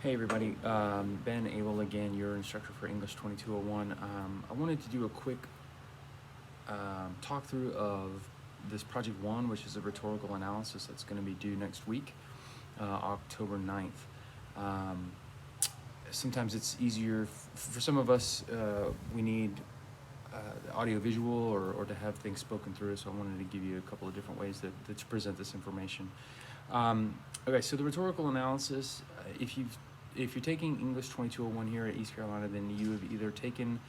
Hey everybody, Ben Abel again, your instructor for English 2201. I wanted to do a quick talk through of this project 1, which is a rhetorical analysis that's going to be due next week, October 9th. Sometimes it's easier, for some of us, we need audio visual or to have things spoken through, so I wanted to give you a couple of different ways to present this information. Okay, so the rhetorical analysis, if you're taking English 2201 here at East Carolina, then you have either taken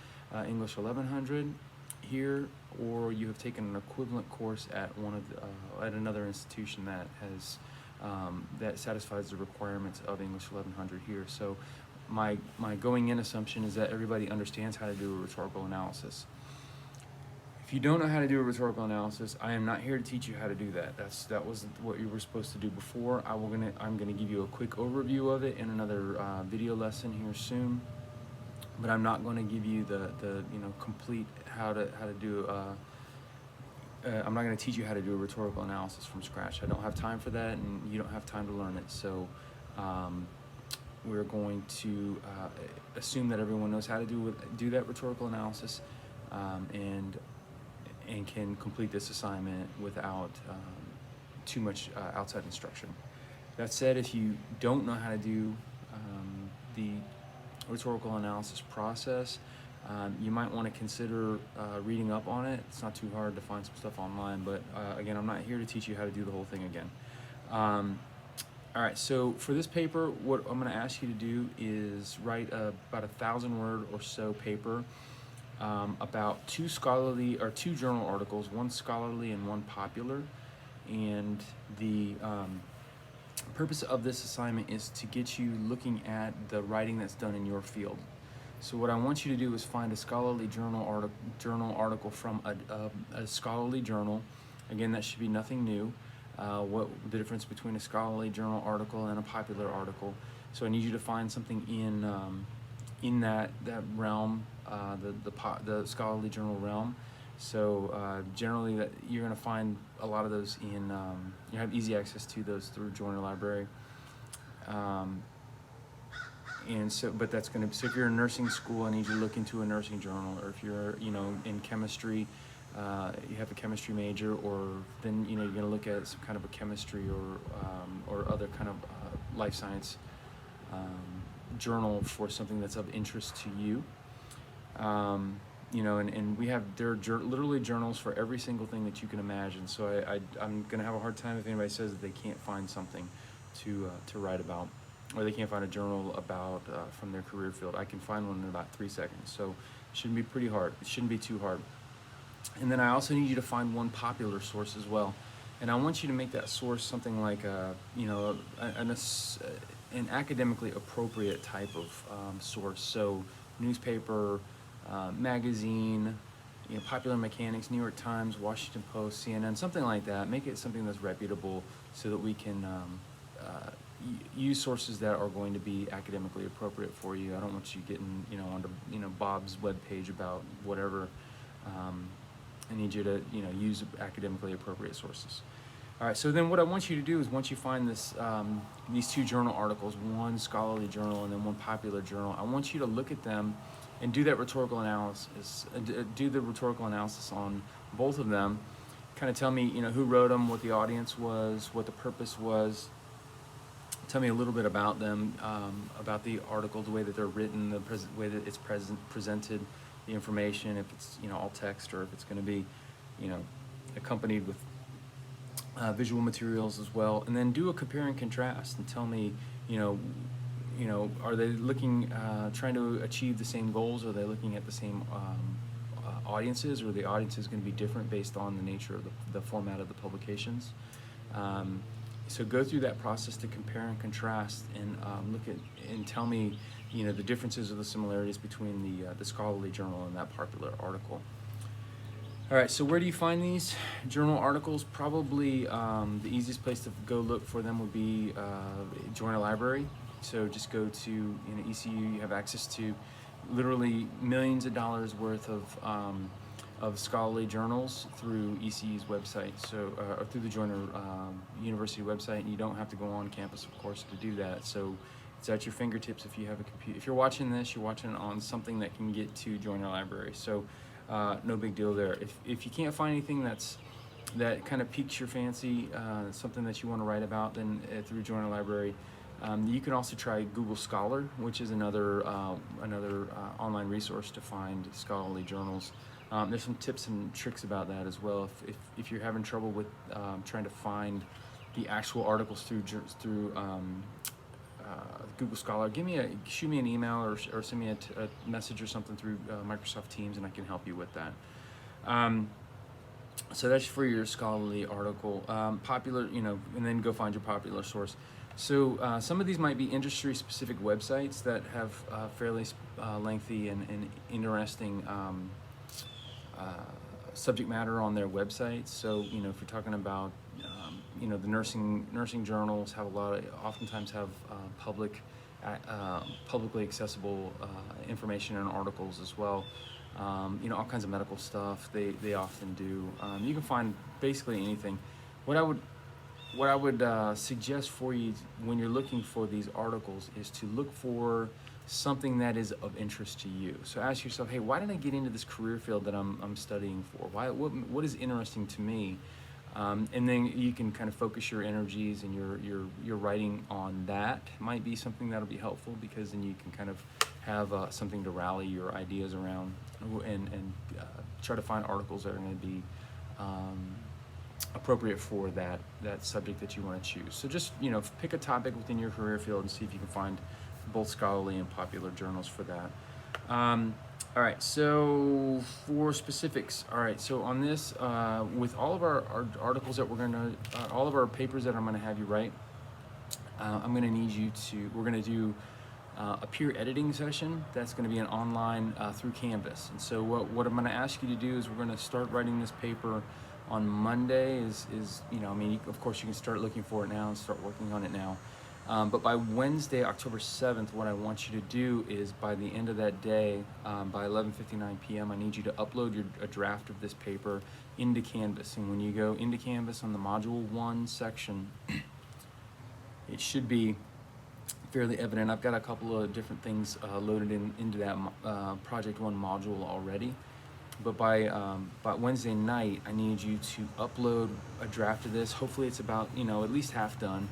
English 1100 here, or you have taken an equivalent course at at another institution that has that satisfies the requirements of English 1100 here. So my going in assumption is that everybody understands how to do a rhetorical analysis. If you don't know how to do a rhetorical analysis, I am not here to teach you how to do that. That was what you were supposed to do before. I'm gonna give you a quick overview of it in another video lesson here soon, but I'm not going to give you the complete how to do. I'm not going to teach you how to do a rhetorical analysis from scratch. I don't have time for that, and you don't have time to learn it. So we're going to assume that everyone knows how to do that rhetorical analysis, and can complete this assignment without too much outside instruction. That said, if you don't know how to do the rhetorical analysis process, you might want to consider reading up on it. It's not too hard to find some stuff online, but again, I'm not here to teach you how to do the whole thing again. All right, so for this paper, what I'm going to ask you to do is write about a 1,000-word or so paper about two journal articles, one scholarly and one popular. And the purpose of this assignment is to get you looking at the writing that's done in your field. So what I want you to do is find a scholarly journal article from a scholarly journal. Again, that should be nothing new. What the difference between a scholarly journal article and a popular article. So I need you to find something in that realm, the scholarly journal realm. So generally, that you're going to find a lot of those you have easy access to those through Joiner Library. And so, but that's going to, so if you're in nursing school, I need you to look into a nursing journal, or if you're, in chemistry, you have a chemistry major, or then, you're going to look at some kind of a chemistry or other kind of life science journal for something that's of interest to you. And there are literally journals for every single thing that you can imagine. So I'm going to have a hard time if anybody says that they can't find something to write about, or they can't find a journal about from their career field. I can find one in about 3 seconds. So it shouldn't be pretty hard. It shouldn't be too hard. And then I also need you to find one popular source as well. And I want you to make that source something like an academically appropriate type of source. So newspaper, magazine, Popular Mechanics, New York Times, Washington Post, CNN, something like that. Make it something that's reputable so that we can use sources that are going to be academically appropriate for you. I don't want you getting, onto, Bob's webpage about whatever. I need you to, use academically appropriate sources. All right, so then what I want you to do is, once you find these two journal articles, one scholarly journal and then one popular journal, I want you to look at them and do that rhetorical analysis. Do the rhetorical analysis on both of them. Kind of tell me, who wrote them, what the audience was, what the purpose was. Tell me a little bit about them, about the article, the way that they're written, the way that it's presented, the information, if it's all text, or if it's going to be accompanied with visual materials as well. And then do a compare and contrast and tell me, are they looking, trying to achieve the same goals? Are they looking at the same audiences, or are the audiences going to be different based on the nature of the format of the publications? So go through that process to compare and contrast, and look at and tell me, the differences or the similarities between the scholarly journal and that popular article. All right, so where do you find these journal articles? Probably the easiest place to go look for them would be Joiner Library. So just go to ECU. You have access to literally millions of dollars worth of scholarly journals through ECU's website, so or through the Joiner University website. And you don't have to go on campus, of course, to do that. So It's at your fingertips if you have a computer. If you're watching this, you're watching it on something that can get to Joiner Library. So no big deal there. If you can't find anything that kind of piques your fancy, something that you want to write about, then through Joiner Library, you can also try Google Scholar, which is another online resource to find scholarly journals. There's some tips and tricks about that as well. If you're having trouble with trying to find the actual articles through Google Scholar, shoot me an email or send me a message or something through Microsoft Teams, and I can help you with that. So that's for your scholarly article. Popular, and then go find your popular source. So some of these might be industry-specific websites that have fairly lengthy and interesting subject matter on their websites. So if you're talking about the nursing journals have oftentimes have publicly accessible information and articles as well. All kinds of medical stuff they often do. You can find basically anything. What I would suggest for you when you're looking for these articles is to look for something that is of interest to you. So ask yourself, hey, why did I get into this career field that I'm studying for? What is interesting to me? And then you can kind of focus your energies and your writing on that. Might be something that'll be helpful, because then you can kind of have something to rally your ideas around, and try to find articles that are going to be appropriate for that subject that you want to choose. So just pick a topic within your career field and see if you can find both scholarly and popular journals for that. All right, so for specifics, all right, so on this, with all of our articles that all of our papers that I'm gonna have you write, I'm gonna need we're gonna do a peer editing session. That's gonna be an online through Canvas. And so what I'm gonna ask you to do is we're gonna start writing this paper on Monday. Of course you can start looking for it now and start working on it now. But by Wednesday, October 7th, what I want you to do is by the end of that day, by 11:59 p.m., I need you to upload a draft of this paper into Canvas. And when you go into Canvas on the Module 1 section, it should be fairly evident. I've got a couple of different things loaded into that Project 1 module already. But by Wednesday night, I need you to upload a draft of this. Hopefully it's about, at least half done.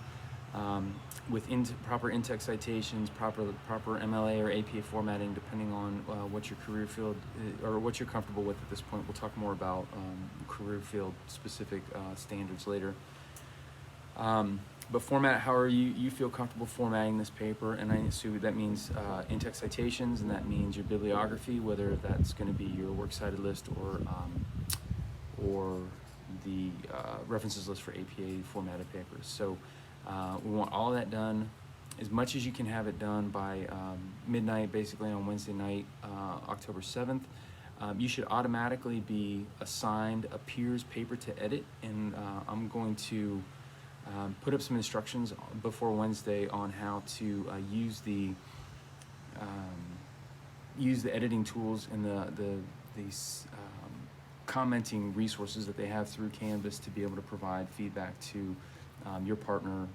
With proper in-text citations, proper MLA or APA formatting, depending on what your career field or what you're comfortable with at this point. We'll talk more about career field specific standards later. But format however you feel comfortable formatting this paper, and I assume that means in-text citations, and that means your bibliography, whether that's going to be your works cited list or the references list for APA formatted papers. So we want all of that done, as much as you can have it done by midnight, basically on Wednesday night, October 7th. You should automatically be assigned a peer's paper to edit, and I'm going to put up some instructions before Wednesday on how to use the editing tools and these commenting resources that they have through Canvas to be able to provide feedback to your partner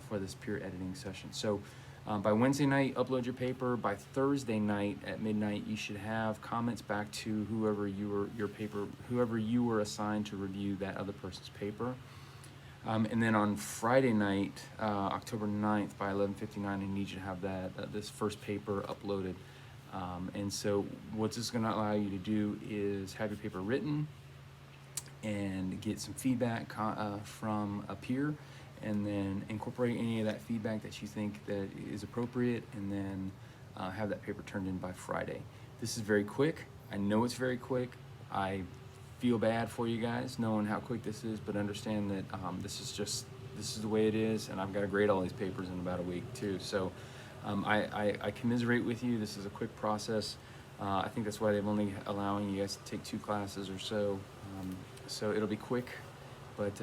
for this peer editing session. So by Wednesday night, upload your paper. By Thursday night at midnight, you should have comments back to whoever you were assigned to review that other person's paper. And then on Friday night, October 9th, by 11:59, I need you to have this first paper uploaded. And so what this is going to allow you to do is have your paper written and get some feedback from a peer, and then incorporate any of that feedback that you think that is appropriate, and then have that paper turned in by Friday. This is very quick. I know it's very quick. I feel bad for you guys knowing how quick this is, but understand that this is the way it is, and I've got to grade all these papers in about a week too. So I commiserate with you. This is a quick process. I think that's why they've only allowing you guys to take 2 classes or so. So it'll be quick, but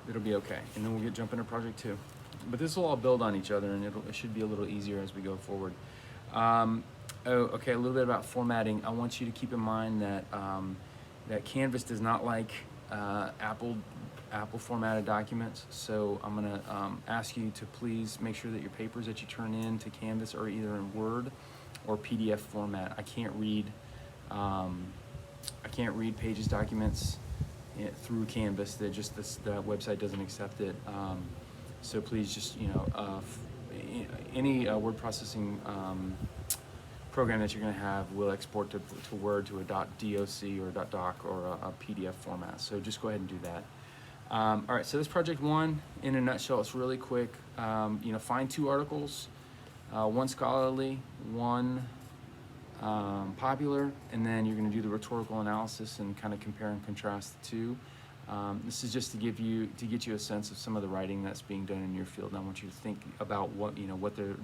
it'll be okay. And then we'll jump into project 2. But this will all build on each other, and it should be a little easier as we go forward. Okay, a little bit about formatting. I want you to keep in mind that that Canvas does not like Apple Apple formatted documents. So I'm gonna ask you to please make sure that your papers that you turn in to Canvas are either in Word or PDF format. I can't read Pages documents through Canvas. That website doesn't accept it. So please just, any word processing program that you're going to have will export to Word to a .doc or a .doc or a PDF format. So just go ahead and do that. All right, so this project one, in a nutshell, it's really quick. Find 2 articles, one scholarly, one popular, and then you're going to do the rhetorical analysis and kind of compare and contrast the 2. This is just to get you a sense of some of the writing that's being done in your field, and I want you to think about what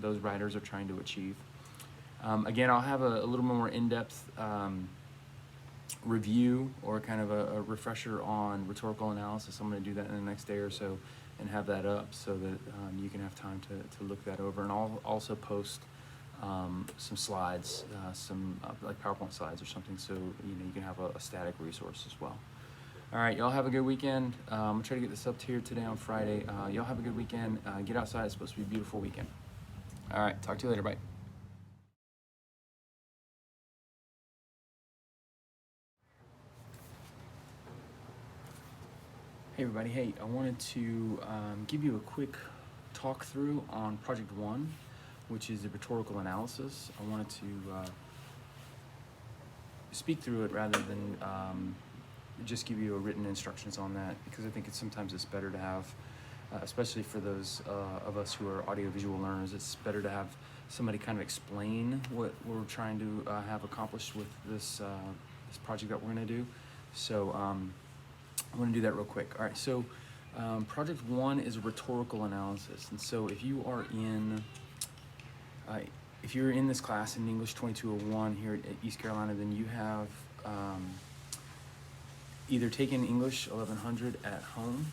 those writers are trying to achieve. Again, I'll have a little more in-depth review or kind of a refresher on rhetorical analysis. I'm going to do that in the next day or so and have that up so that you can have time to look that over. And I'll also post some slides, like PowerPoint slides or something, so you can have a static resource as well. All right, y'all have a good weekend. I'm gonna try to get this up here today on Friday. Y'all have a good weekend. Get outside. It's supposed to be a beautiful weekend. All right, talk to you later. Bye. Hey everybody, hey, I wanted to give you a quick talk through on Project 1, which is a rhetorical analysis. I wanted to speak through it rather than just give you a written instructions on that, because I think sometimes it's better to have, especially for those of us who are audiovisual learners, it's better to have somebody kind of explain what we're trying to have accomplished with this project that we're going to do. So I'm going to do that real quick. All right, so Project 1 is a rhetorical analysis, and so if you're in this class in English 2201 here at East Carolina, then you have either taken English 1100 at home,